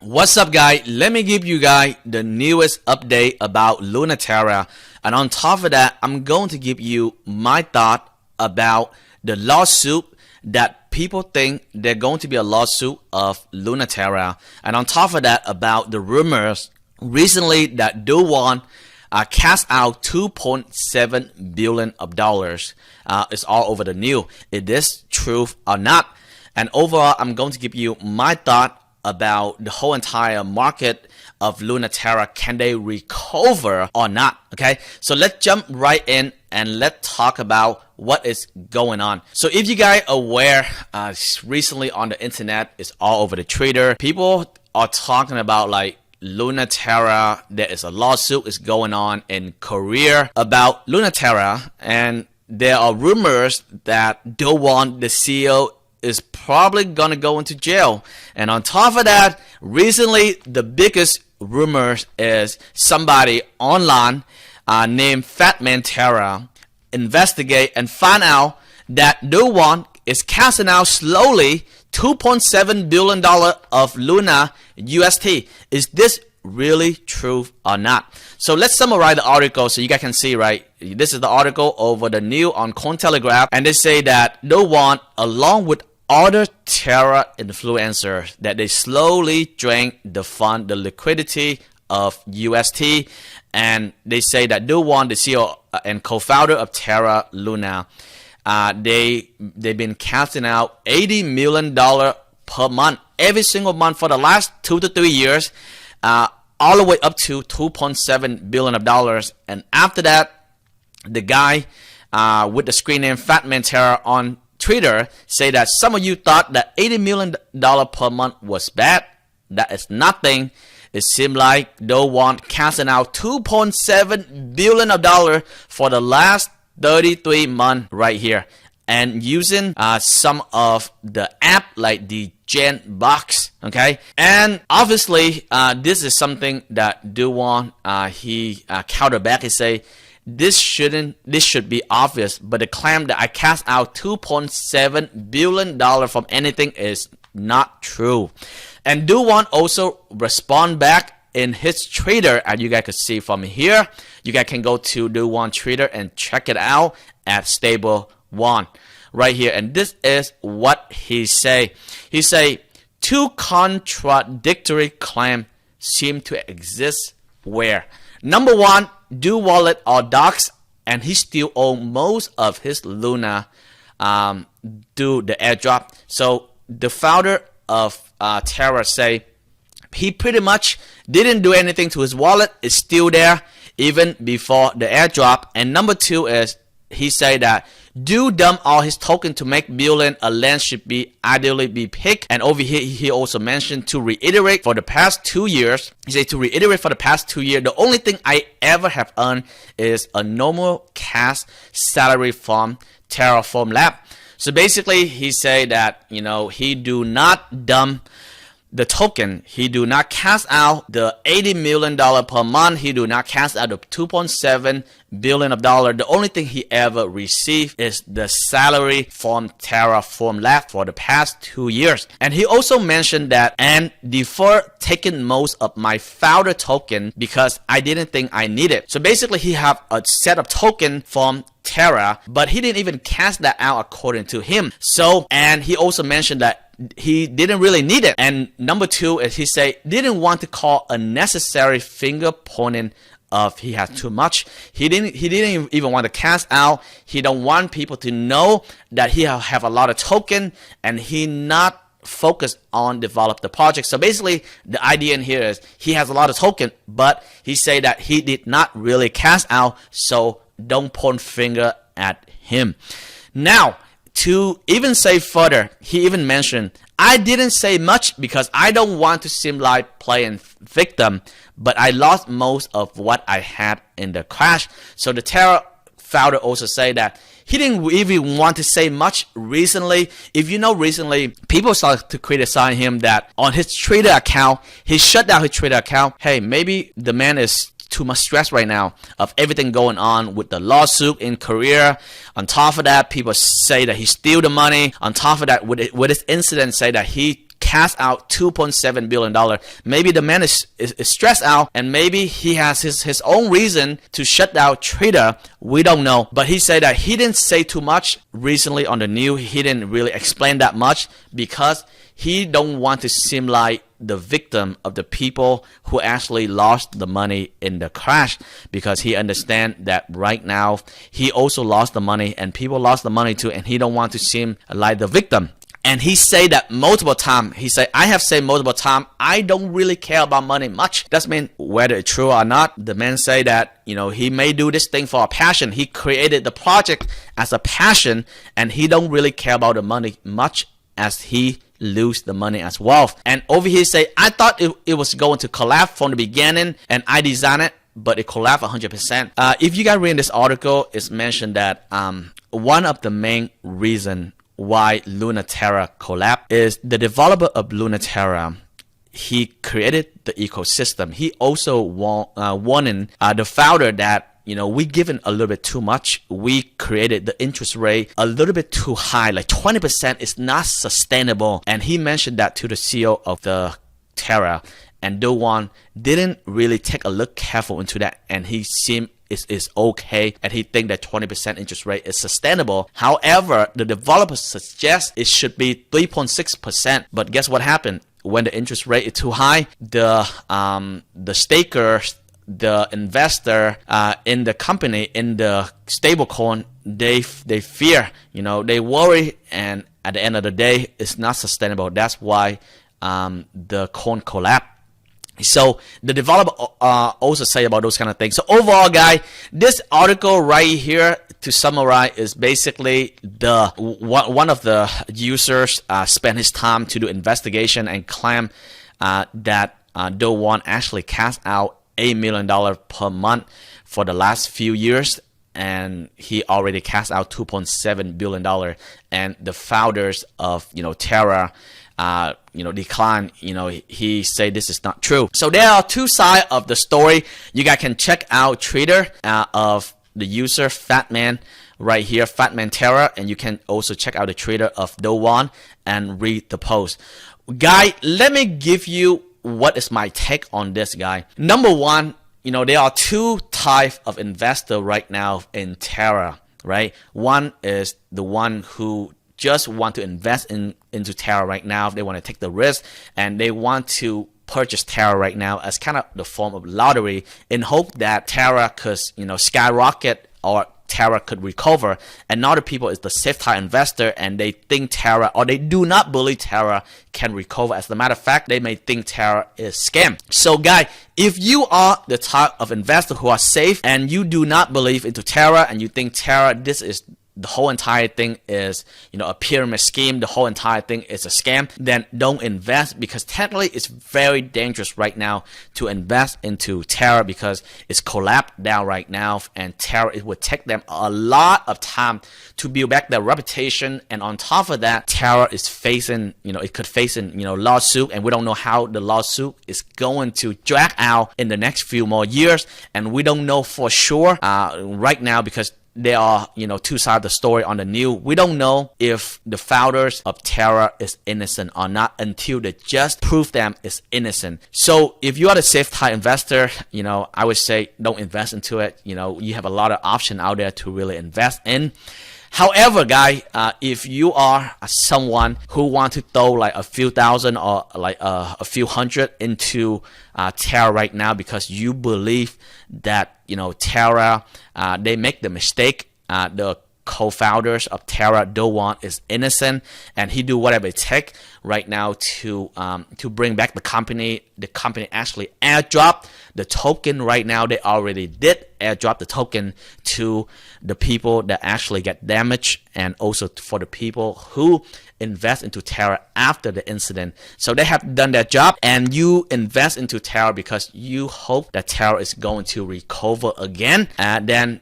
What's up, guys? Let me give you guys the newest update about Luna Terra, and on top of that, I'm going to give you my thought about the lawsuit that people think they're going to be a lawsuit of Luna Terra, and on top of that, about the rumors recently that DOGECOIN cast out $2.7 billion of dollars. It's all over the news. Is this truth or not? And overall, I'm going to give you my thought about the whole entire market of Luna Terra. Can they recover or not? Okay, so let's jump right in and let's talk about what is going on. So if you guys are aware, recently on the internet, it's all over the Twitter. People are talking about like Luna Terra. There is a lawsuit is going on in Korea about Luna Terra, and there are rumors that DOGECOIN, the CEO, is probably gonna go into jail. And on top of that, recently the biggest rumors is somebody online named Fatman Terra investigate and find out that DOGECOIN is casting out slowly $2.7 billion of Luna UST. Is this really true or not? So let's summarize the article so you guys can see, right? This is the article over the news on Cointelegraph, and they say that DOGECOIN, along with other Terra influencers, that they slowly drain the fund, the liquidity of UST, and they say that DOGECOIN, the CEO and co-founder of Terra Luna, they've been casting out $80 million per month, every single month for the last 2 to 3 years, all the way up to $2.7 billion of dollars. And after that, the guy with the screen name Fatman Terra on Twitter say that some of you thought that $80 million per month was bad. That is nothing. It seemed like DOGECOIN casting out $2.7 billion of dollars for the last 33 months right here, and using some of the app like the Gen Box. Okay, and obviously this is something that DOGECOIN he counter back and say this should be obvious, but the claim that I cast out $2.7 billion from anything is not true. And DOGECOIN also respond back in his Twitter, as you guys can see from here. You guys can go to DOGECOIN Twitter and check it out at Stable One right here. And this is what he say. He say, two contradictory claims seem to exist where, number one, Do Wallet or Docs, and he still own most of his Luna do the airdrop. So the founder of Terra say he pretty much didn't do anything to his wallet. It's still there even before the airdrop. And number two is he say that do dump all his token to make billion, a lens should be ideally be picked. And over here he also mentioned to reiterate for the past 2 years. He said to reiterate for the past 2 years, the only thing I ever have earned is a normal cash salary from Terraform Lab. So basically he say that, you know, he do not dump the token. He do not cash out the $80 million per month. He do not cash out the $2.7 billion of dollars. The only thing he ever received is the salary from Terraform Lab for the past 2 years. And he also mentioned that and defer taking most of my founder token because I didn't think I needed. So basically he have a set of token from Terra, but he didn't even cash that out according to him. So, and he also mentioned that he didn't really need it. And number two is he say didn't want to call unnecessary finger pointing of he has too much. He didn't even want to cash out. He don't want people to know that he have a lot of token, and he not focused on develop the project. So basically the idea in here is he has a lot of token, but he say that he did not really cash out, so don't point finger at him. Now, to even say further, he even mentioned, I didn't say much because I don't want to seem like playing victim, but I lost most of what I had in the crash. So the Terra founder also say that he didn't even want to say much recently. If you know, recently people started to criticize him that on his Twitter account, he shut down his Twitter account. Hey, maybe the man is too much stress right now of everything going on with the lawsuit in Korea. On top of that, people say that he steal the money. On top of that, with this incident, say that he cash out $2.7 billion. Maybe the man is stressed out, and maybe he has his own reason to shut down Twitter. We don't know. But he said that he didn't say too much recently on the news. He didn't really explain that much because he don't want to seem like the victim of the people who actually lost the money in the crash, because he understands that right now he also lost the money and people lost the money too, and he don't want to seem like the victim. And he said that multiple times. He said, I have said multiple times, I don't really care about money much. That means whether it's true or not, the man say that, he may do this thing for a passion. He created the project as a passion, and he don't really care about the money much as he lose the money as well. And over here say, I thought it was going to collapse from the beginning, and I designed it, but it collapsed 100%. If you guys read this article, it's mentioned that one of the main reason why Luna Terra collapsed is the developer of Luna Terra. He created the ecosystem. He also warning the founder that we given a little bit too much. We created the interest rate a little bit too high, like 20% is not sustainable. And he mentioned that to the CEO of the Terra, and Do-Won didn't really take a look careful into that, and he seemed is okay, and he think that 20% interest rate is sustainable. However, the developer suggests it should be 3.6%. But guess what happened? When the interest rate is too high, the stakers, the investor in the company, in the stablecoin, they fear, they worry, and at the end of the day, it's not sustainable. That's why the coin collapsed. So the developer also say about those kind of things. So overall, guys, this article right here, to summarize, is basically the one of the users spent his time to do investigation and claim that Do-Won actually cashed out $8 million per month for the last few years, and he already cashed out $2.7 billion. And the founders of Terra decline. He said this is not true. So there are two sides of the story. You guys can check out Twitter of the user Fatman right here, Fatman Terra, and you can also check out the Twitter of Do-Won and read the post. Guy, let me give you what is my take on this guy. Number one, there are two types of investor right now in Terra, right? One is the one who just want to invest into Terra right now. They want to take the risk, and they want to purchase Terra right now as kind of the form of lottery, in hope that Terra could skyrocket, or Terra could recover. Another people is the safe type investor, and they think Terra, or they do not believe Terra can recover. As a matter of fact, they may think Terra is scam. So guys, if you are the type of investor who are safe and you do not believe into Terra, and you think Terra, this is the whole entire thing is a pyramid scheme, the whole entire thing is a scam, then don't invest, because technically it's very dangerous right now to invest into Terra, because it's collapsed down right now, and Terra, it would take them a lot of time to build back their reputation. And on top of that, Terra is facing it could face lawsuit, and we don't know how the lawsuit is going to drag out in the next few more years, and we don't know for sure right now, because there are two sides of the story on the news. We don't know if the founders of Terra is innocent or not until they just prove them is innocent. So if you are a safe type investor, I would say don't invest into it. You have a lot of options out there to really invest in. However, guys, if you are someone who want to throw like a few thousand or like a few hundred into Terra right now, because you believe that Terra, they make the mistake, the co-founders of Terra, Do-Won, is innocent, and he do whatever it takes right now to bring back the company. The company actually airdrop the token right now. They already did airdrop the token to the people that actually get damaged, and also for the people who invest into Terra after the incident. So they have done their job, and you invest into Terra because you hope that Terra is going to recover again. And then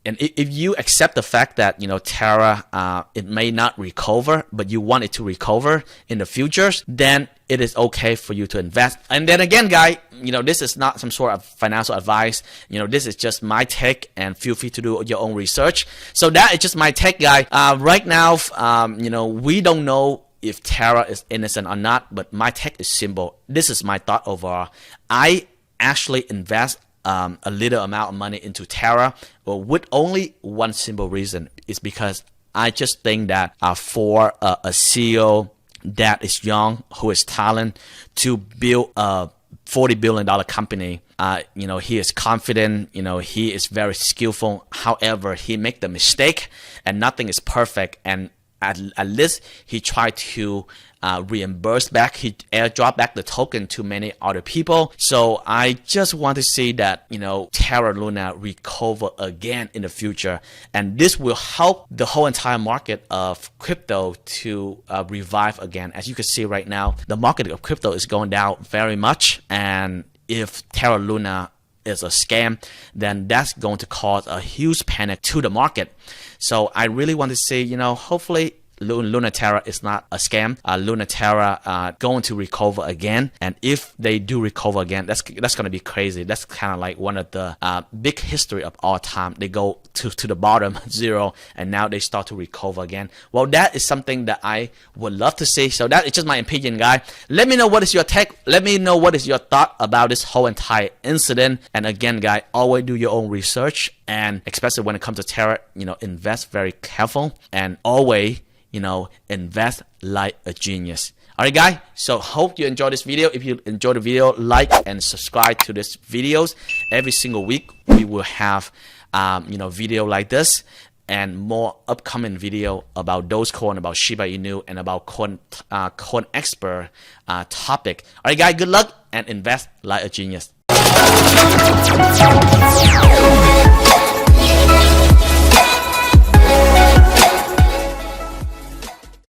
and if you accept the fact that Terra, it may not recover, but you want it to recover in the futures, then it is okay for you to invest. And then again, guys, this is not some sort of financial advice. This is just my take, and feel free to do your own research. So that is just my take, guys. Right now, we don't know if Terra is innocent or not, but my take is simple. This is my thought overall. I actually invest a little amount of money into Terra, but with only one simple reason. Is because I just think that for a CEO that is young, who is talent, to build a $40 billion company, he is confident, he is very skillful. However, he make the mistake, and nothing is perfect. And at least he tried to reimburse back, he airdrop back the token to many other people. So I just want to see that, Terra Luna recover again in the future. And this will help the whole entire market of crypto to revive again. As you can see right now, the market of crypto is going down very much. And if Terra Luna is a scam, then that's going to cause a huge panic to the market. So I really want to see, hopefully Luna Terra is not a scam. Luna Terra going to recover again, and if they do recover again, that's going to be crazy. That's kind of like one of the big history of all time. They go to the bottom, zero, and now they start to recover again. Well, that is something that I would love to see. So that is just my opinion, guy. Let me know what is your take. Let me know what is your thought about this whole entire incident. And again, guy, always do your own research, and especially when it comes to Terra, invest very careful, and always invest like a genius. Alright, guys, so hope you enjoyed this video. If you enjoyed the video, like and subscribe to this videos. Every single week we will have video like this and more upcoming video about DOGECOIN, about Shiba Inu, and about coin expert topic. Alright, guys, good luck and invest like a genius.